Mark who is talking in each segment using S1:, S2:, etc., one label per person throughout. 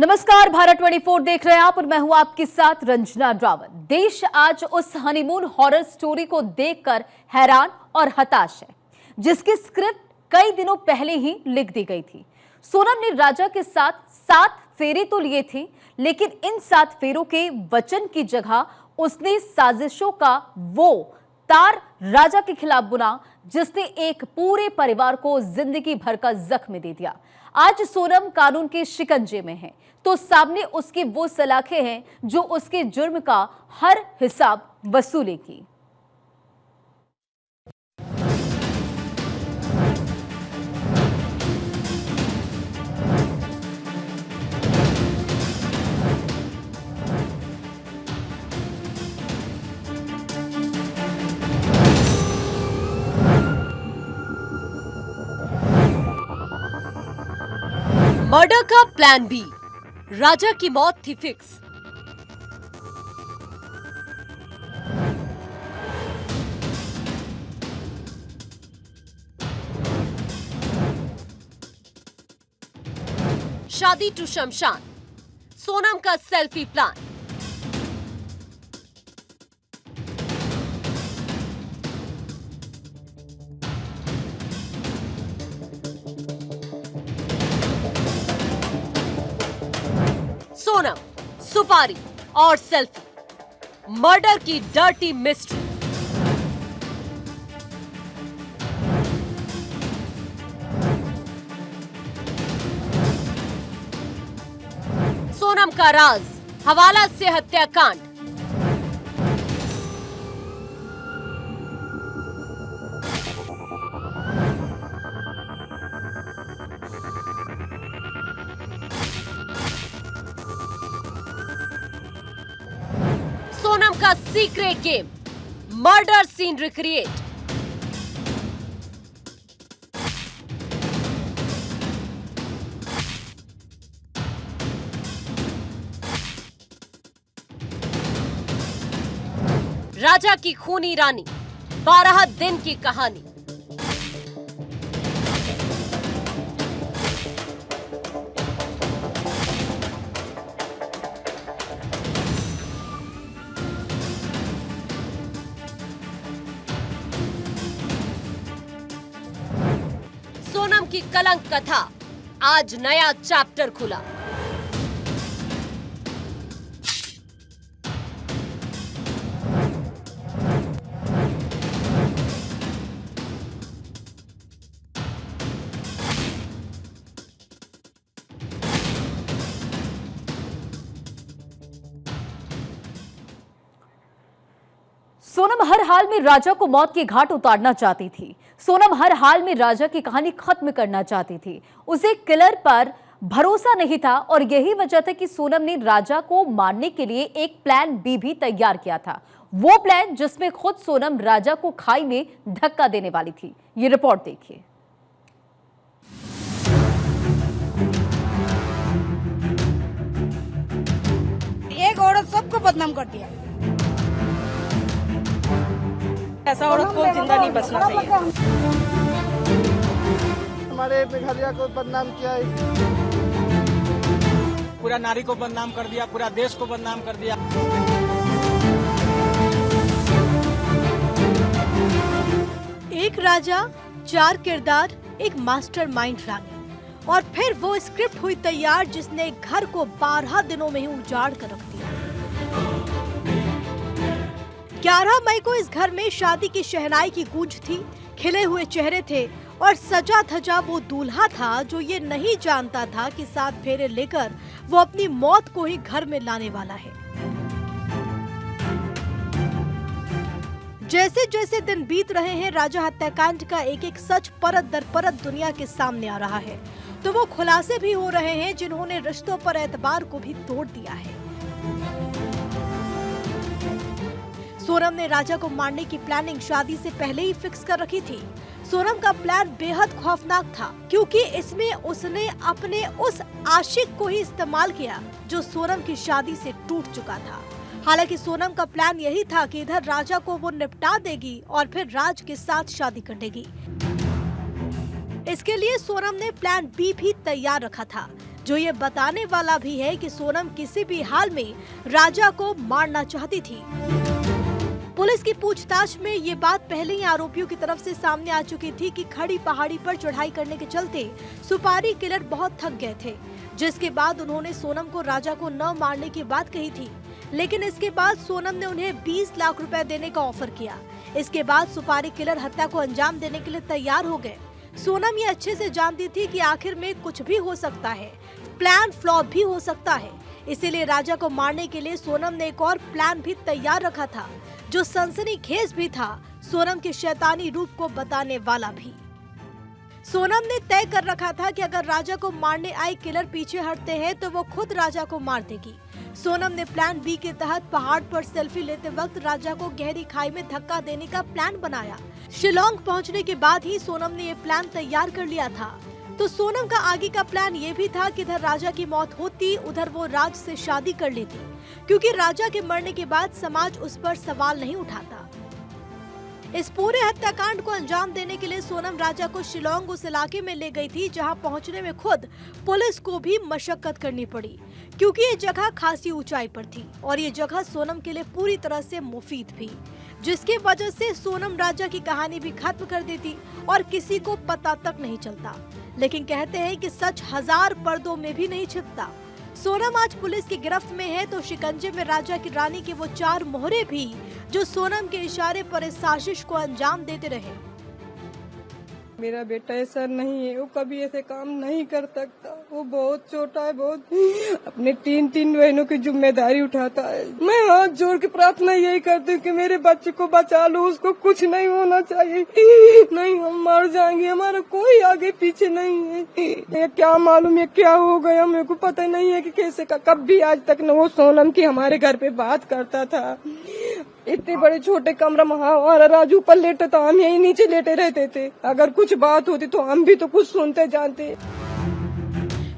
S1: नमस्कार, भारत 24 देख रहे हैं आप और मैं हूं आपके साथ रंजना रावत। देश आज उस हनीमून हॉरर स्टोरी को देखकर हैरान और हताश है जिसकी स्क्रिप्ट कई दिनों पहले ही लिख दी गई थी। सोनम ने राजा के साथ 7 फेरे तो लिए थे, लेकिन इन 7 फेरों के वचन की जगह उसने साजिशों का वो तार राजा के खिलाफ बुना जिसने एक पूरे परिवार को जिंदगी भर का जख्म दे दिया। आज सोनम कानून के शिकंजे में है तो सामने उसकी वो सलाखें हैं जो उसके जुर्म का हर हिसाब वसूलेगी।
S2: मर्डर का प्लान बी, राजा की मौत थी फिक्स। शादी टू शमशान, सोनम का सेल्फी प्लान। सोनम, सुपारी और सेल्फी, मर्डर की डर्टी मिस्ट्री। सोनम का राज, हवाला से हत्याकांड। सोनम का secret game, murder scene recreate. Raja की खूनी रानी, 12 दिन की कहानी। सोनम की कलंक कथा, आज नया चैप्टर खुला।
S1: सोनम हर हाल में राजा को मौत के घाट उतारना चाहती थी। सोनम हर हाल में राजा की कहानी खत्म करना चाहती थी। उसे किलर पर भरोसा नहीं था और यही वजह था कि सोनम ने राजा को मारने के लिए एक प्लान बी भी तैयार किया था। वो प्लान जिसमें खुद सोनम राजा को खाई में धक्का देने वाली थी। ये रिपोर्ट देखिए।
S3: एक औरत सबको बदनाम कर दिया। ऐसा औरत को जिंदा नहीं बचना चाहिए।
S4: हमारे मेघालय को बदनाम किया है,
S5: पूरा नारी को बदनाम कर दिया, पूरा देश को बदनाम कर दिया।
S2: एक राजा, 4 किरदार, एक मास्टरमाइंड रानी और फिर वो स्क्रिप्ट हुई तैयार जिसने घर को 12 दिनों में ही उजाड़ कर रख दिया। 11 मई को इस घर में शादी की शहनाई की गूंज थी, खिले हुए चेहरे थे और सजा धजा वो दूल्हा था जो ये नहीं जानता था कि 7 फेरे लेकर वो अपनी मौत को ही घर में लाने वाला है। जैसे जैसे दिन बीत रहे हैं, राजा हत्याकांड का एक एक सच परत दर परत दुनिया के सामने आ रहा है, तो वो खुलासे भी हो रहे हैं जिन्होंने रिश्तों पर एतबार को भी तोड़ दिया है। सोनम ने राजा को मारने की प्लानिंग शादी से पहले ही फिक्स कर रखी थी। सोनम का प्लान बेहद खौफनाक था क्योंकि इसमें उसने अपने उस आशिक को ही इस्तेमाल किया जो सोनम की शादी से टूट चुका था। हालांकि सोनम का प्लान यही था कि इधर राजा को वो निपटा देगी और फिर राज के साथ शादी कर देगी। इसके लिए सोनम ने प्लान बी भी तैयार रखा था। जो ये बताने वाला भी है कि सोनम किसी भी हाल में राजा को मारना चाहती थी। पुलिस की पूछताछ में ये बात पहले ही आरोपियों की तरफ से सामने आ चुकी थी कि खड़ी पहाड़ी पर चढ़ाई करने के चलते सुपारी किलर बहुत थक गए थे, जिसके बाद उन्होंने सोनम को राजा को न मारने की बात कही थी। लेकिन इसके बाद सोनम ने उन्हें 20 लाख रुपए देने का ऑफर किया। इसके बाद सुपारी किलर हत्या को अंजाम देने के लिए तैयार हो गए। सोनम ये अच्छे से जानती थी कि आखिर में कुछ भी हो सकता है, प्लान फ्लॉप भी हो सकता है। इसीलिए राजा को मारने के लिए सोनम ने एक और प्लान भी तैयार रखा था, जो सनसनीखेज भी था, सोनम के शैतानी रूप को बताने वाला भी। सोनम ने तय कर रखा था कि अगर राजा को मारने आए किलर पीछे हटते हैं तो वो खुद राजा को मार देगी। सोनम ने प्लान बी के तहत पहाड़ पर सेल्फी लेते वक्त राजा को गहरी खाई में धक्का देने का प्लान बनाया। शिलोंग पहुंचने के बाद ही सोनम ने ये प्लान तैयार कर लिया था। तो सोनम का आगे का प्लान ये भी था कि इधर राजा की मौत होती, उधर वो राज से शादी कर लेती, क्योंकि राजा के मरने के बाद समाज उस पर सवाल नहीं उठाता। इस पूरे हत्याकांड को अंजाम देने के लिए सोनम राजा को शिलोंग उस इलाके में ले गई थी, जहां पहुंचने में खुद पुलिस को भी मशक्कत करनी पड़ी, क्योंकि ये जगह खासी ऊंचाई पर थी और ये जगह सोनम के लिए पूरी तरह से मुफीद भी, जिसकी वजह से सोनम राजा की कहानी भी खत्म कर देती और किसी को पता तक नहीं चलता। लेकिन कहते हैं कि सच 1000 पर्दों में भी नहीं छिपता। सोनम आज पुलिस की गिरफ्त में है तो शिकंजे में राजा की रानी के वो 4 मोहरे भी, जो सोनम के इशारे पर इस साजिश को अंजाम देते रहे।
S3: मेरा बेटा ऐसा नहीं है, वो कभी ऐसे काम नहीं कर सकता। वो बहुत छोटा है, बहुत अपने 3 बहनों की जिम्मेदारी उठाता है। मैं हाथ जोड़ के प्रार्थना यही करती हूँ कि मेरे बच्चे को बचा लो, उसको कुछ नहीं होना चाहिए। नहीं हम मर जाएंगे, हमारा कोई आगे पीछे नहीं है। ये क्या मालूम है क्या हो गया, मेरे को पता नहीं है कि कैसे का। कभी आज तक न वो सोनम की हमारे घर पे बात करता था। इतने बड़े छोटे कमरा में हमारा राजू ऊपर लेटे तो हम यही नीचे लेटे रहते थे। अगर कुछ बात होती तो हम भी तो कुछ सुनते जानते।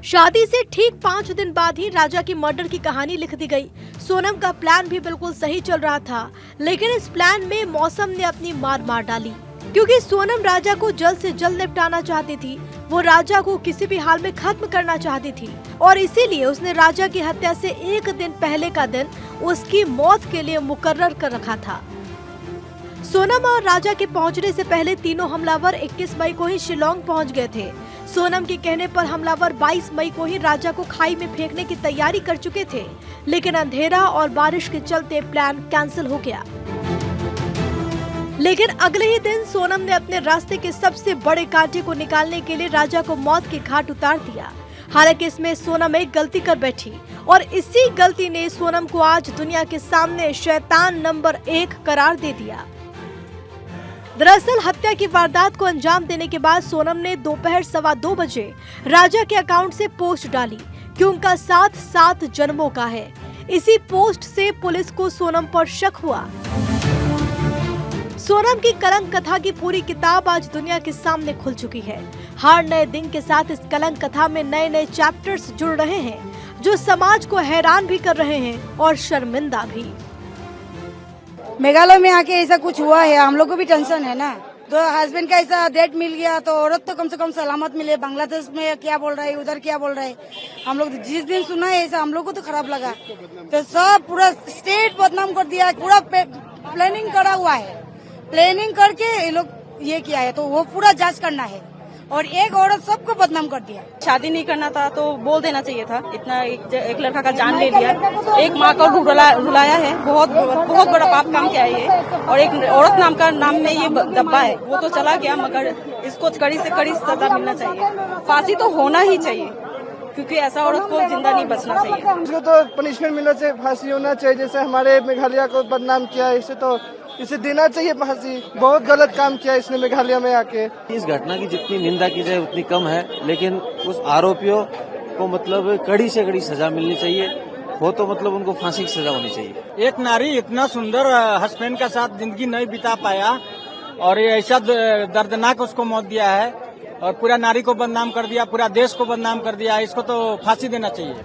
S2: शादी से ठीक 5 दिन बाद ही राजा की मर्डर की कहानी लिख दी गई। सोनम का प्लान भी बिल्कुल सही चल रहा था, लेकिन इस प्लान में मौसम ने अपनी मार डाली, क्योंकि सोनम राजा को जल्द से जल्द निपटाना चाहती थी। वो राजा को किसी भी हाल में खत्म करना चाहती थी और इसीलिए उसने राजा की हत्या से 1 दिन पहले का दिन उसकी मौत के लिए मुकर्रर कर रखा था। सोनम और राजा के पहुंचने से पहले तीनों हमलावर 21 मई को ही शिलोंग पहुंच गए थे। सोनम के कहने पर हमलावर 22 मई को ही राजा को खाई में फेंकने की तैयारी कर चुके थे, लेकिन अंधेरा और बारिश के चलते प्लान कैंसिल हो गया। लेकिन अगले ही दिन सोनम ने अपने रास्ते के सबसे बड़े कांटे को निकालने के लिए राजा को मौत के घाट उतार दिया। हालांकि इसमें सोनम एक गलती कर बैठी और इसी गलती ने सोनम को आज दुनिया के सामने शैतान नंबर 1 करार दे दिया। दरअसल हत्या की वारदात को अंजाम देने के बाद सोनम ने दोपहर 2:15 बजे राजा के अकाउंट से पोस्ट डाली कि उनका साथ 7 जन्मों का है। इसी पोस्ट से पुलिस को सोनम पर शक हुआ। सोनम की कलंक कथा की पूरी किताब आज दुनिया के सामने खुल चुकी है। हर नए दिन के साथ इस कलंक कथा में नए नए चैप्टर्स जुड़ रहे हैं, जो समाज को हैरान भी कर रहे हैं और शर्मिंदा भी।
S6: मेघालय में आके ऐसा कुछ हुआ है, हम लोग को भी टेंशन है ना। तो हस्बैंड का ऐसा डेट मिल गया तो औरत तो कम से कम सलामत मिले। बांग्लादेश में क्या बोल रहा है, उधर क्या बोल रहा है, हम लोग जिस दिन सुना है ऐसा हम लोग को तो खराब लगा। तो सब पूरा स्टेट बदनाम कर दिया, पूरा प्लानिंग करा हुआ है। प्लानिंग करके ये लोग ये किया है, तो वो पूरा जांच करना है। और एक औरत सबको बदनाम कर दिया।
S3: शादी नहीं करना था तो बोल देना चाहिए था। इतना एक लड़का का जान ले लिया, एक माँ को रुलाया है, बहुत बड़ा पाप काम किया है ये। और एक औरत नाम में ये दब्बा है, वो तो चला गया, मगर इसको कड़ी से कड़ी सजा मिलना चाहिए। फांसी तो होना ही चाहिए, क्योंकि ऐसा औरत को जिंदा नहीं बचना चाहिए।
S4: इसको तो पनिशमेंट मिलना चाहिए, फांसी होना चाहिए। जैसे हमारे मेघालय को बदनाम किया, इसे देना चाहिए फांसी। बहुत गलत काम किया इसने मेघालय में आके।
S7: इस घटना की जितनी निंदा की जाए उतनी कम है, लेकिन उस आरोपियों को मतलब कड़ी से कड़ी सजा मिलनी चाहिए। हो तो मतलब उनको फांसी की सजा होनी चाहिए।
S5: एक नारी इतना सुंदर हस्बैंड का साथ जिंदगी नहीं बिता पाया और ये ऐसा दर्दनाक उसको मौत दिया है और पूरा नारी को बदनाम कर दिया, पूरा देश को बदनाम कर दिया। इसको तो फांसी देना चाहिए।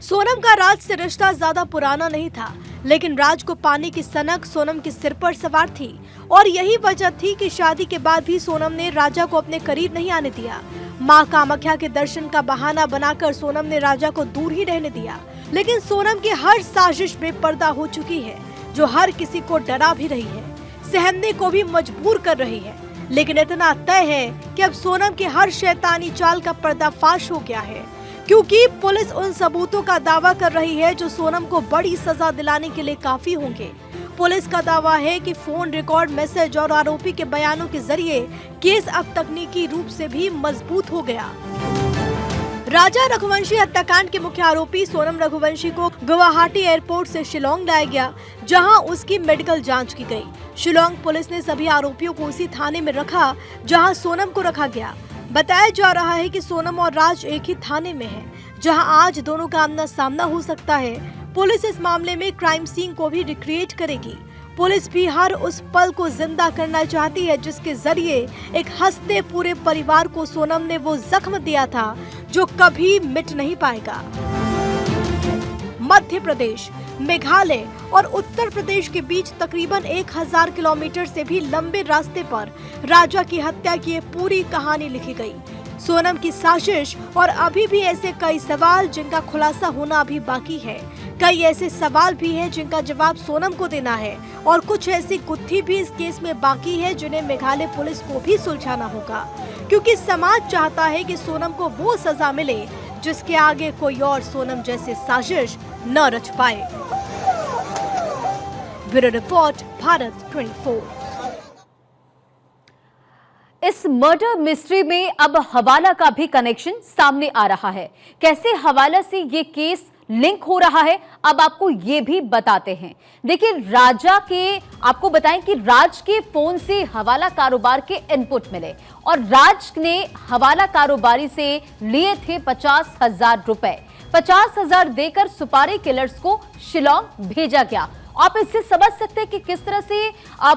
S2: सोनम का राज से रिश्ता ज्यादा पुराना नहीं था, लेकिन राज को पाने की सनक सोनम के सिर पर सवार थी और यही वजह थी कि शादी के बाद भी सोनम ने राजा को अपने करीब नहीं आने दिया। मां कामाख्या के दर्शन का बहाना बनाकर सोनम ने राजा को दूर ही रहने दिया, लेकिन सोनम की हर साजिश बेपर्दा हो चुकी है, जो हर किसी को डरा भी रही है, सहमने को भी मजबूर कर रही है। लेकिन इतना तय है कि अब सोनम की हर शैतानी चाल का पर्दाफाश हो गया है, क्योंकि पुलिस उन सबूतों का दावा कर रही है जो सोनम को बड़ी सजा दिलाने के लिए काफी होंगे। पुलिस का दावा है कि फोन रिकॉर्ड, मैसेज और आरोपी के बयानों के जरिए केस अब तकनीकी रूप से भी मजबूत हो गया। राजा रघुवंशी हत्याकांड के मुख्य आरोपी सोनम रघुवंशी को गुवाहाटी एयरपोर्ट से शिलांग लाया गया, जहां उसकी मेडिकल जांच की गई। शिलांग पुलिस ने सभी आरोपियों को उसी थाने में रखा जहां सोनम को रखा गया। बताया जा रहा है कि सोनम और राज एक ही थाने में हैं, जहां आज दोनों का आमना सामना हो सकता है। पुलिस इस मामले में क्राइम सीन को भी रिक्रिएट करेगी। पुलिस भी हर उस पल को जिंदा करना चाहती है जिसके जरिए एक हंसते पूरे परिवार को सोनम ने वो जख्म दिया था जो कभी मिट नहीं पाएगा। मध्य प्रदेश, मेघालय और उत्तर प्रदेश के बीच तकरीबन 1000 किलोमीटर से भी लंबे रास्ते पर राजा की हत्या की पूरी कहानी लिखी गई। सोनम की साजिश और अभी भी ऐसे कई सवाल जिनका खुलासा होना अभी बाकी है। कई ऐसे सवाल भी हैं जिनका जवाब सोनम को देना है और कुछ ऐसी गुत्थी भी इस केस में बाकी है जिन्हें मेघालय पुलिस को भी सुलझाना होगा, क्योंकि समाज चाहता है कि सोनम को वो सजा मिले जिसके आगे कोई और सोनम जैसे साजिश न रच पाए। Bureau report, Bharat 24।
S1: इस मर्डर मिस्ट्री में अब हवाला का भी कनेक्शन सामने आ रहा है। कैसे हवाला से ये केस लिंक हो रहा है, अब आपको ये भी बताते हैं। देखिए, आपको बताएं कि राज के फोन से हवाला कारोबार के इनपुट मिले और राज ने हवाला कारोबारी से लिए थे 50,000 रुपए। 50,000 देकर सुपारी किलर्स को शिलांग भेजा गया। आप इससे समझ सकते हैं कि किस तरह से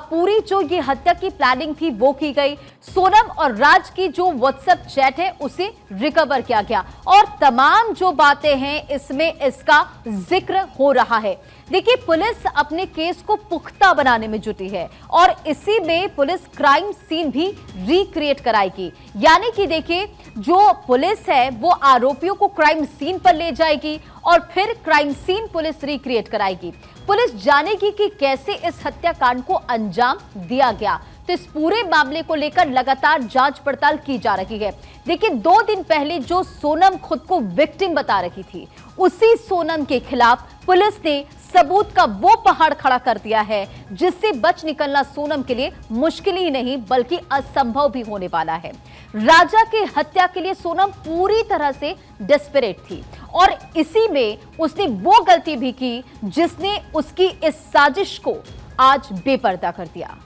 S1: पूरी जो ये हत्या की प्लानिंग थी वो की गई। सोनम और राज की जो व्हाट्सएप चैट है उसे रिकवर किया गया और तमाम जो बातें हैं इसमें इसका जिक्र हो रहा है। देखिए, पुलिस अपने केस को पुख्ता बनाने में जुटी है और इसी में पुलिस क्राइम सीन भी रिक्रिएट कराएगी। यानी कि देखिए, जो पुलिस है वो आरोपियों को क्राइम सीन पर ले जाएगी और फिर क्राइम सीन पुलिस रिक्रिएट कराएगी। पुलिस जानेगी कि कैसे इस हत्याकांड को अंजाम दिया गया। तो इस पूरे मामले को लेकर लगातार जांच पड़ताल की जा रही है। देखिए, 2 दिन पहले जो सोनम खुद को विक्टिम बता रही थी, उसी सोनम के खिलाफ पुलिस ने सबूत का वो पहाड़ खड़ा कर दिया है जिससे बच निकलना सोनम के लिए मुश्किल ही नहीं बल्कि असंभव भी होने वाला है। राजा की हत्या के लिए सोनम पूरी तरह से डेस्परेट थी और इसी में उसने वो गलती भी की जिसने उसकी इस साजिश को आज बेपर्दा कर दिया।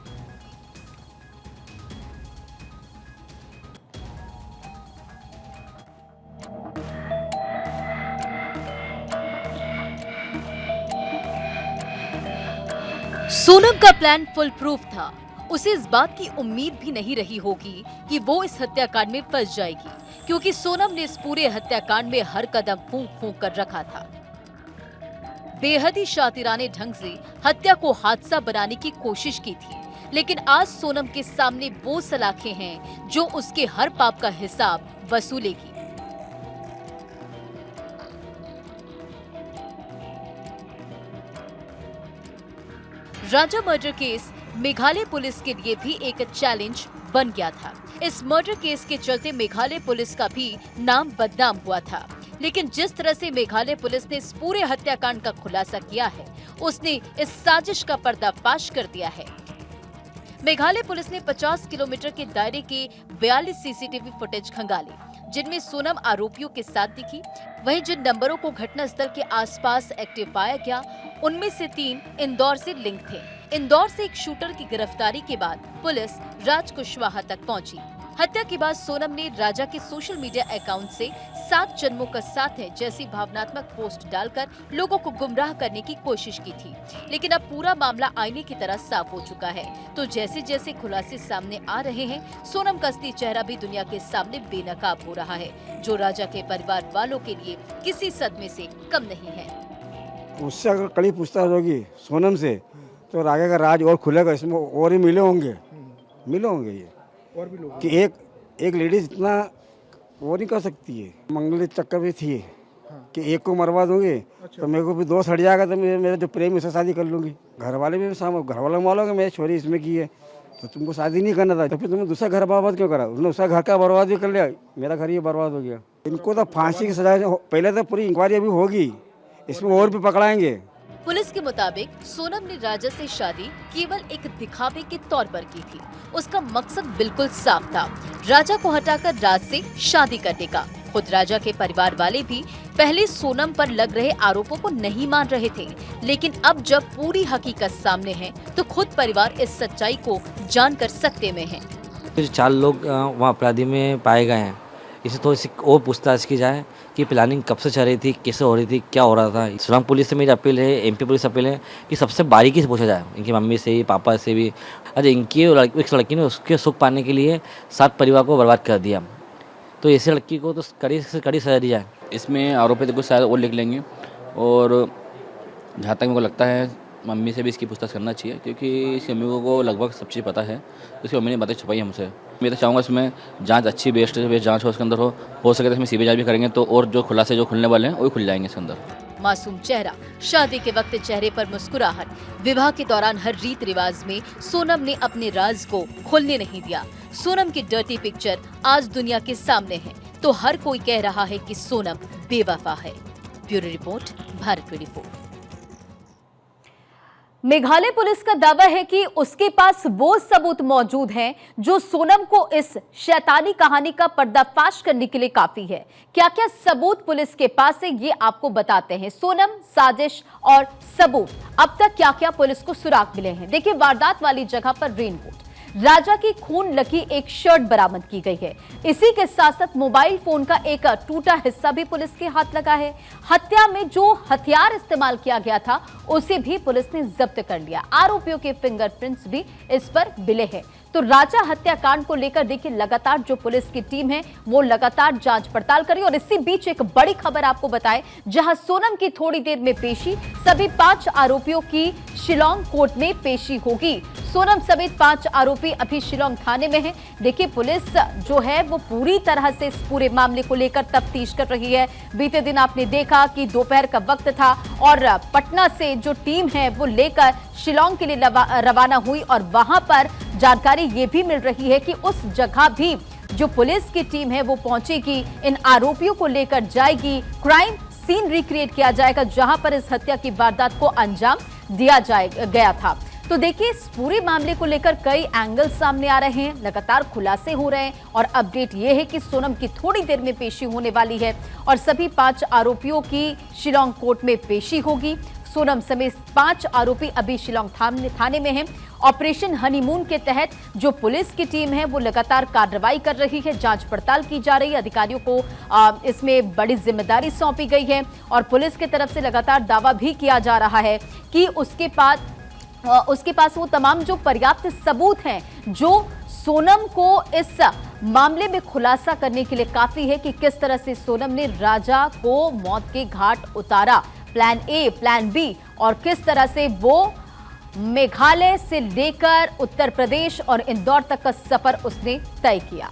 S8: सोनम का प्लान फुल प्रूफ था। उसे इस बात की उम्मीद भी नहीं रही होगी कि वो इस हत्याकांड में फंस जाएगी, क्योंकि सोनम ने इस पूरे हत्याकांड में हर कदम फूंक फूंक कर रखा था। बेहद ही शातिराने ढंग से हत्या को हादसा बनाने की कोशिश की थी, लेकिन आज सोनम के सामने वो सलाखें हैं जो उसके हर पाप का हिसाब वसूलेगी। राजा मर्डर केस मेघालय पुलिस के लिए भी एक चैलेंज बन गया था। इस मर्डर केस के चलते मेघालय पुलिस का भी नाम बदनाम हुआ था, लेकिन जिस तरह से मेघालय पुलिस ने इस पूरे हत्याकांड का खुलासा किया है, उसने इस साजिश का पर्दाफाश कर दिया है। मेघालय पुलिस ने 50 किलोमीटर के दायरे के 42 सीसीटीवी फुटेज खंगाले, जिनमें सोनम आरोपियों के साथ दिखी। वहीं जिन नंबरों को घटनास्थल के आसपास एक्टिव पाया गया, उनमें से 3 इंदौर से लिंक थे। इंदौर से एक शूटर की गिरफ्तारी के बाद पुलिस राज कुशवाहा तक पहुंची। हत्या के बाद सोनम ने राजा के सोशल मीडिया अकाउंट से 7 जन्मों का साथ है जैसी भावनात्मक पोस्ट डालकर लोगों को गुमराह करने की कोशिश की थी, लेकिन अब पूरा मामला आईने की तरह साफ हो चुका है। तो जैसे जैसे खुलासे सामने आ रहे हैं, सोनम का असली चेहरा भी दुनिया के सामने बेनकाब हो रहा है, जो राजा के परिवार वालों के लिए किसी सदमे से कम नहीं है।
S9: उससे अगर कड़ी पूछताछ होगी सोनम से, तो राजा का राज और खुलेगा। इसमें और ही मिले होंगे ये और भी लोग कि एक लेडीज इतना वो नहीं कर सकती है। मंगल चक्कर भी थी कि एक को मरवा दूंगी तो मेरे को भी दो हट जाएगा तो मेरा जो प्रेम उससे शादी कर लूंगी। घर वाले भी घर वाले मालूम मेरी छोरी इसमें की है तो तुमको शादी नहीं करना था, तो फिर तुमने दूसरा घर बर्बाद क्यों करा? उसने उसका घर का बर्बाद भी कर लिया, मेरा घर ही बर्बाद हो गया। इनको तो फांसी की सजा, पहले तो पूरी इंक्वायरी अभी होगी, इसमें और भी पकड़ाएंगे।
S8: पुलिस के मुताबिक सोनम ने राजा से शादी केवल एक दिखावे के तौर पर की थी। उसका मकसद बिल्कुल साफ था, राजा को हटाकर राज से शादी करने का। खुद राजा के परिवार वाले भी पहले सोनम पर लग रहे आरोपों को नहीं मान रहे थे, लेकिन अब जब पूरी हकीकत सामने है तो खुद परिवार इस सच्चाई को जानकर सकते में है।
S10: फिर 4 लोग वहाँ अपराधी में पाए गए हैं। इसे थोड़ी सी और पूछताछ की जाए कि प्लानिंग कब से चल रही थी, कैसे हो रही थी, क्या हो रहा था। सोनम पुलिस से मेरी अपील है, एमपी पुलिस से अपील है कि सबसे बारीकी से पूछा जाए, इनकी मम्मी से ही, पापा से भी। अरे इनकी एक लड़की ने उसके सुख पाने के लिए 7 परिवार को बर्बाद कर दिया, तो ऐसी लड़की को तो कड़ी से कड़ी सजा दी जाए।
S11: इसमें आरोपी तो कुछ शायद और लिख लेंगे, और जहाँ तक मेरे को लगता है मम्मी से भी इसकी पूछताछ करना चाहिए, क्योंकि इसकी मम्मी को लगभग सब चीज़ पता है। तो इसकी मम्मी ने बातें छुपाई हमसे। मैं तो चाहूँगा इसमें जांच अच्छी बेस्ट जांच हो, इसके अंदर हो सके तो इसमें सीबीआई भी करेंगे तो और जो खुलासे जो खुलने वाले हैं वो भी खुल जाएंगे इसके अंदर।
S8: मासूम चेहरा, शादी के वक्त चेहरे पर मुस्कुराहट, विवाह के दौरान हर रीत रिवाज में सोनम ने अपने राज को खोलने नहीं दिया। सोनम की डर्टी पिक्चर आज दुनिया के सामने है, तो हर कोई कह रहा है कि सोनम बेवफा है। Bureau report, Bharat 24।
S1: Meghalaya police का दावा है कि उसके पास वो सबूत मौजूद हैं जो सोनम को इस शैतानी कहानी का पर्दाफाश करने के लिए काफी है। क्या क्या सबूत पुलिस के पास है ये आपको बताते हैं। सोनम, साजिश और सबूत, अब तक क्या क्या पुलिस को सुराग मिले हैं। देखिए, वारदात वाली जगह पर रेनकोट, राजा की खून लगी एक शर्ट बरामद की गई है। इसी के साथ साथ मोबाइल फोन का एक टूटा हिस्सा भी पुलिस के हाथ लगा है। हत्या में जो हथियार इस्तेमाल किया गया था उसे भी पुलिस ने जब्त कर लिया। आरोपियों के फिंगरप्रिंट्स भी इस पर मिले हैं। तो राजा हत्याकांड को लेकर देखिए, लगातार जो पुलिस की टीम है वो लगातार जांच पड़ताल कर रही है। और इसी बीच एक बड़ी खबर आपको बताएं, जहां सोनम की थोड़ी देर में पेशी, सभी 5 आरोपियों की शिलोंग कोर्ट में पेशी होगी। सोनम समेत 5 आरोपी अभी शिलोंग थाने में हैं। देखिए, पुलिस जो है वो पूरी तरह से इस पूरे मामले को लेकर तफ्तीश कर रही है। बीते दिन आपने देखा कि दोपहर का वक्त था और पटना से जो टीम है वो लेकर शिलोंग के लिए रवाना हुई, और वहां पर जानकारी ये भी मिल रही है कि उस जगह भी जो पुलिस की टीम है वो पहुंचेगी, इन आरोपियों को लेकर जाएगी, क्राइम सीन रिक्रिएट किया जाएगा जहां पर इस हत्या की वारदात को अंजाम दिया गया था। तो देखिए, इस पूरे मामले को लेकर कई एंगल सामने आ रहे हैं, लगातार खुलासे हो रहे हैं, और अपडेट ये है कि सोनम की थोड़ी देर में पेशी होने वाली है और सभी 5 आरोपियों की शिलोंग कोर्ट में पेशी होगी। सोनम समेत 5 आरोपी अभी शिलोंग थाने में हैं। ऑपरेशन हनीमून के तहत जो पुलिस की टीम है वो लगातार कार्रवाई कर रही है, जांच पड़ताल की जा रही है। अधिकारियों को इसमें बड़ी जिम्मेदारी सौंपी गई है और पुलिस की तरफ से लगातार दावा भी किया जा रहा है कि उसके पास वो तमाम जो पर्याप्त सबूत हैं जो सोनम को इस मामले में खुलासा करने के लिए काफी है कि किस तरह से सोनम ने राजा को मौत के घाट उतारा, प्लान ए, प्लान बी, और किस तरह से वो मेघालय से लेकर उत्तर प्रदेश और इंदौर तक का सफर उसने तय किया।